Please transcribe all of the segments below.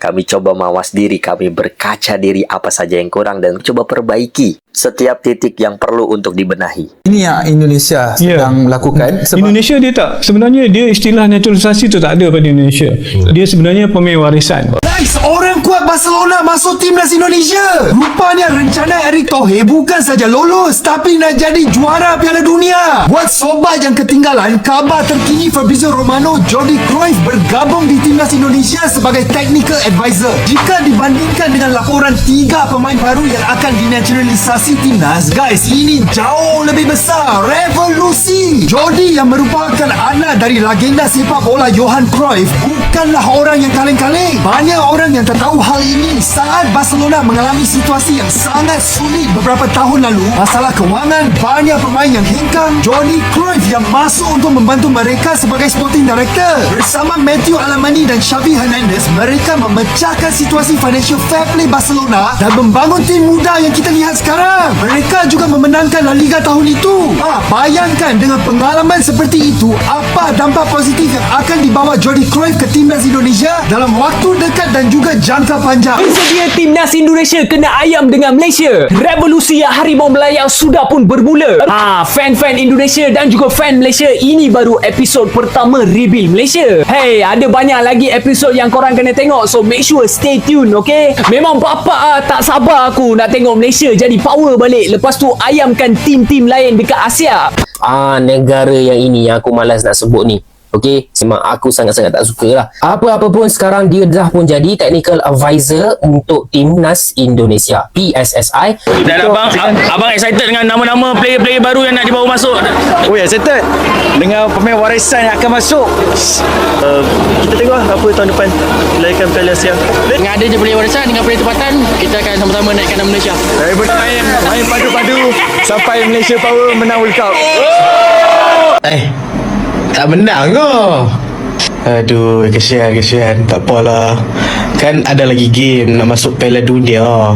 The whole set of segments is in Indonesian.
Kami coba mawas diri, kami berkaca diri apa saja yang kurang dan coba perbaiki setiap titik yang perlu untuk dibenahi. Ini yang Indonesia sedang lakukan. Sebab Indonesia dia tak, sebenarnya dia istilah naturalisasi tu tak ada pada Indonesia. Dia sebenarnya pemain warisan. Guys, orang kuat Barcelona masuk timnas Indonesia. Rupanya rencana Erick Thohir bukan saja lolos, tapi nak jadi juara Piala Dunia. Buat sobat yang ketinggalan, kabar terkini Fabrizio Romano, Jordi Cruyff bergabung di timnas Indonesia sebagai technical advisor. Jika dibandingkan dengan laporan 3 pemain baru yang akan dinaturalisasi timnas, guys, ini jauh lebih besar. Revolusi. Jordi yang merupakan anak dari legenda sepak bola Johan Cruyff bukanlah orang yang kaleng-kaleng. Banyak orang yang tak tahu hal ini saat Barcelona mengalami situasi yang sangat sulit beberapa tahun lalu. Masalah kewangan, banyak pemain yang hengkang. Jordi Cruyff yang masuk untuk membantu mereka sebagai sporting director. Bersama Matthew Alemany dan Xavi Hernandez, mereka memecahkan situasi financial fair play Barcelona dan membangun tim muda yang kita lihat sekarang. Mereka juga memenangkan La Liga tahun itu. Bayangkan dengan pengalaman seperti itu, apa dampak positif yang akan dibawa Jordi Cruyff ke timnas Indonesia dalam waktu dekat dan juga jangka panjang. Bersedia timnas Indonesia kena ayam dengan Malaysia. Revolusi Harimau Melayang sudah pun bermula. Fan-fan Indonesia dan juga fan Malaysia, ini baru episod pertama Rebuild Malaysia. Hey, ada banyak lagi episod yang korang kena tengok, so make sure stay tune, okay? Memang bapak tak sabar aku nak tengok Malaysia jadi power balik. Lepas tu ayamkan tim-tim lain dekat Asia. Negara yang ini yang aku malas nak sebut ni. Okey, memang aku sangat-sangat tak suka lah. Apa-apa pun sekarang dia dah pun jadi technical advisor untuk timnas Indonesia, PSSI. Dan abang excited dengan nama-nama player-player baru yang nak dibawa masuk? Oh ya, excited dengan pemain warisan yang akan masuk. Kita tengok apa tahun depan lakukan Piala Asia. Dengan adanya player warisan dengan player tempatan, kita akan sama-sama naikkan nama Malaysia. Saya main padu-padu sampai Malaysia Power menang World Cup. Tak menang kau. Aduh, kesian. Tak apalah. Kan ada lagi game nak masuk Piala Dunia.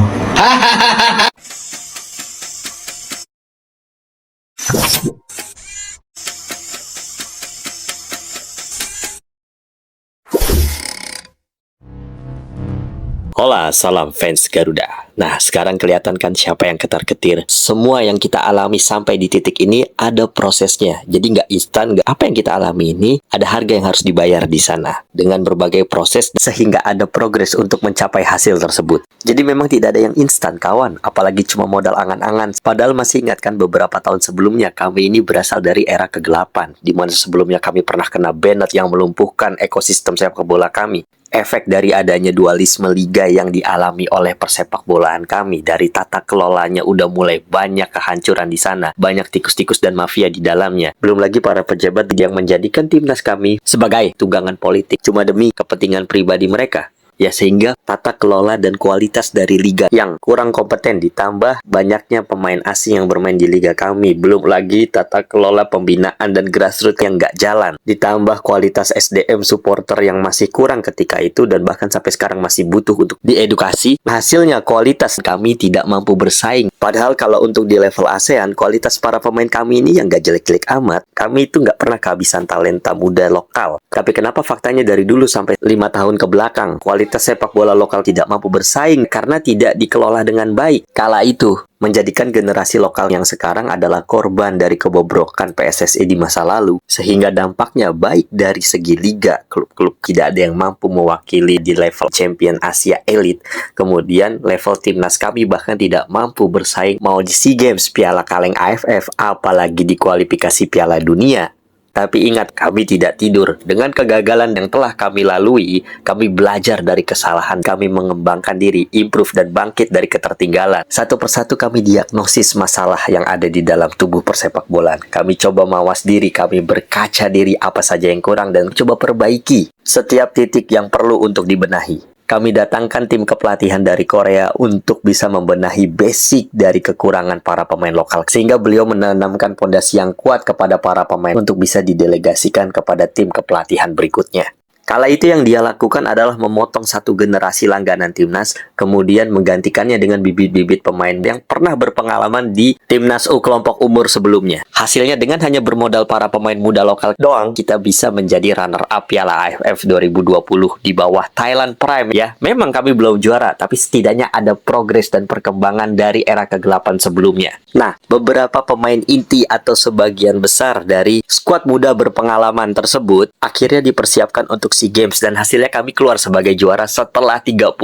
Hola, salam fans Garuda. Nah, sekarang kelihatan kan siapa yang ketar-ketir. Semua yang kita alami sampai di titik ini ada prosesnya. Jadi nggak instan. Apa yang kita alami ini ada harga yang harus dibayar di sana. Dengan berbagai proses sehingga ada progres untuk mencapai hasil tersebut. Jadi memang tidak ada yang instan, kawan. Apalagi cuma modal angan-angan. Padahal masih ingat kan beberapa tahun sebelumnya kami ini berasal dari era kegelapan. Di mana sebelumnya kami pernah kena banned yang melumpuhkan ekosistem sepak bola kami. Efek dari adanya dualisme liga yang dialami oleh persepak bolaan kami, dari tata kelolanya udah mulai banyak kehancuran di sana, banyak tikus-tikus dan mafia di dalamnya. Belum lagi para pejabat yang menjadikan timnas kami sebagai tunggangan politik cuma demi kepentingan pribadi mereka. Ya, sehingga tata kelola dan kualitas dari liga yang kurang kompeten ditambah banyaknya pemain asing yang bermain di liga kami. Belum lagi tata kelola pembinaan dan grassroots yang nggak jalan. Ditambah kualitas SDM supporter yang masih kurang ketika itu dan bahkan sampai sekarang masih butuh untuk diedukasi. Hasilnya kualitas kami tidak mampu bersaing. Padahal kalau untuk di level ASEAN, kualitas para pemain kami ini yang nggak jelek-jelek amat. Kami itu nggak pernah kehabisan talenta muda lokal. Tapi kenapa faktanya dari dulu sampai 5 tahun ke belakang, kualitas sepak bola lokal tidak mampu bersaing karena tidak dikelola dengan baik. Kala itu menjadikan generasi lokal yang sekarang adalah korban dari kebobrokan PSSI di masa lalu, sehingga dampaknya baik dari segi liga, klub-klub tidak ada yang mampu mewakili di level champion Asia Elite, kemudian level timnas kami bahkan tidak mampu bersaing mau di SEA Games, Piala Kaleng AFF, apalagi di kualifikasi Piala Dunia. Tapi ingat, kami tidak tidur. Dengan kegagalan yang telah kami lalui, kami belajar dari kesalahan, kami mengembangkan diri, improve dan bangkit dari ketertinggalan. Satu persatu kami diagnosis masalah yang ada di dalam tubuh persepak bolaan. Kami coba mawas diri, kami berkaca diri apa saja yang kurang dan coba perbaiki setiap titik yang perlu untuk dibenahi. Kami datangkan tim kepelatihan dari Korea untuk bisa membenahi basic dari kekurangan para pemain lokal. Sehingga beliau menanamkan fondasi yang kuat kepada para pemain untuk bisa didelegasikan kepada tim kepelatihan berikutnya. Kala itu yang dia lakukan adalah memotong satu generasi langganan timnas, kemudian menggantikannya dengan bibit-bibit pemain yang pernah berpengalaman di timnas U kelompok umur sebelumnya. Hasilnya dengan hanya bermodal para pemain muda lokal doang, kita bisa menjadi runner-up Piala AFF 2020 di bawah Thailand Prime ya. Memang kami belum juara, tapi setidaknya ada progres dan perkembangan dari era kegelapan sebelumnya. Nah, beberapa pemain inti atau sebagian besar dari skuad muda berpengalaman tersebut akhirnya dipersiapkan untuk SEA Games dan hasilnya kami keluar sebagai juara setelah 31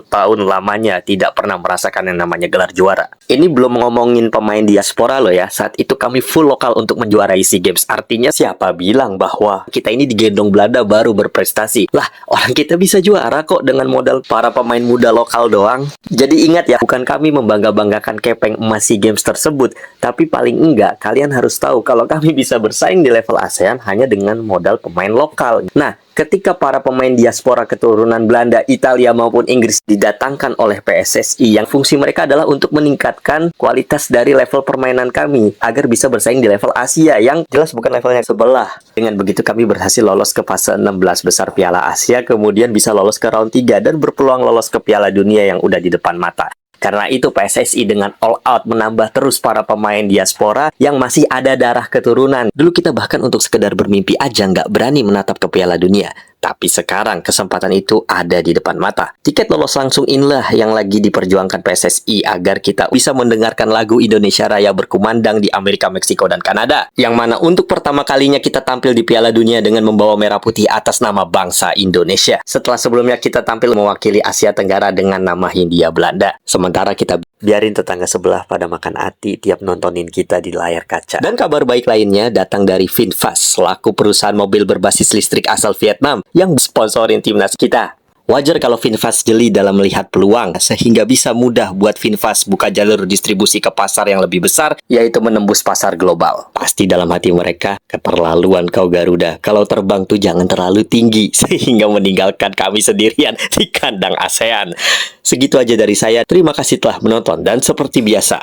tahun lamanya tidak pernah merasakan yang namanya gelar juara. Ini belum ngomongin pemain diaspora loh ya. Saat itu kami full lokal untuk menjuarai SEA Games. Artinya siapa bilang bahwa kita ini digendong Belanda baru berprestasi? Lah, orang kita bisa juara kok dengan modal para pemain muda lokal doang. Jadi ingat ya, bukan kami membangga-banggakan kepeng emas SEA Games tersebut, tapi paling enggak kalian harus tahu kalau kami bisa bersaing di level ASEAN hanya dengan modal pemain lokal. Nah, ketika para pemain diaspora keturunan Belanda, Italia maupun Inggris didatangkan oleh PSSI yang fungsi mereka adalah untuk meningkatkan kualitas dari level permainan kami agar bisa bersaing di level Asia yang jelas bukan levelnya sebelah. Dengan begitu kami berhasil lolos ke fase 16 besar Piala Asia, kemudian bisa lolos ke round 3 dan berpeluang lolos ke Piala Dunia yang udah di depan mata. Karena itu PSSI dengan all out menambah terus para pemain diaspora yang masih ada darah keturunan. Dulu kita bahkan untuk sekedar bermimpi aja nggak berani menatap ke Piala Dunia. Tapi sekarang kesempatan itu ada di depan mata. Tiket lolos langsung inilah yang lagi diperjuangkan PSSI agar kita bisa mendengarkan lagu Indonesia Raya berkumandang di Amerika, Meksiko, dan Kanada. Yang mana untuk pertama kalinya kita tampil di Piala Dunia dengan membawa merah putih atas nama bangsa Indonesia. Setelah sebelumnya kita tampil mewakili Asia Tenggara dengan nama Hindia Belanda. Sementara kita biarin tetangga sebelah pada makan hati tiap nontonin kita di layar kaca. Dan kabar baik lainnya datang dari VinFast, selaku perusahaan mobil berbasis listrik asal Vietnam yang sponsorin timnas kita. Wajar kalau VinFast jeli dalam melihat peluang, sehingga bisa mudah buat VinFast buka jalur distribusi ke pasar yang lebih besar, yaitu menembus pasar global. Pasti dalam hati mereka, keterlaluan kau Garuda, kalau terbang tuh jangan terlalu tinggi, sehingga meninggalkan kami sendirian di kandang ASEAN. Segitu aja dari saya, terima kasih telah menonton, dan seperti biasa,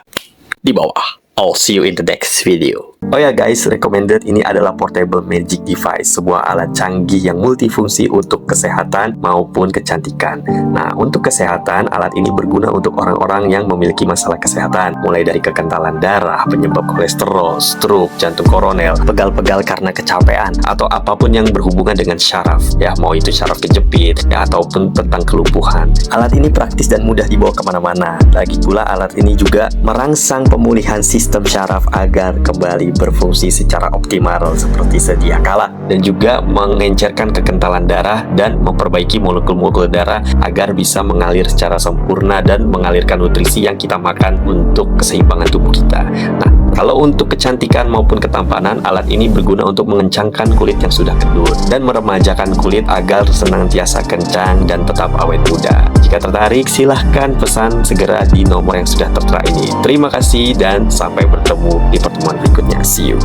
di bawah. I'll see you in the next video. Oh ya guys, recommended ini adalah portable magic device, sebuah alat canggih yang multifungsi untuk kesehatan maupun kecantikan. Nah, untuk kesehatan, alat ini berguna untuk orang-orang yang memiliki masalah kesehatan, mulai dari kekentalan darah, penyebab kolesterol, stroke, jantung koroner, pegal-pegal karena kecapean, atau apapun yang berhubungan dengan syaraf. Ya, mau itu syaraf kejepit, ya, ataupun tentang kelumpuhan. Alat ini praktis dan mudah dibawa kemana-mana. Lagi pula, alat ini juga merangsang pemulihan sistem syaraf agar kembali berfungsi secara optimal seperti sedia kala, dan juga mengencerkan kekentalan darah dan memperbaiki molekul-molekul darah agar bisa mengalir secara sempurna dan mengalirkan nutrisi yang kita makan untuk keseimbangan tubuh kita. Nah, kalau untuk kecantikan maupun ketampanan, alat ini berguna untuk mengencangkan kulit yang sudah kendur dan meremajakan kulit agar senantiasa kencang dan tetap awet muda. Jika tertarik, silahkan pesan segera di nomor yang sudah tertera ini. Terima kasih dan sampai bertemu di pertemuan berikutnya. See you.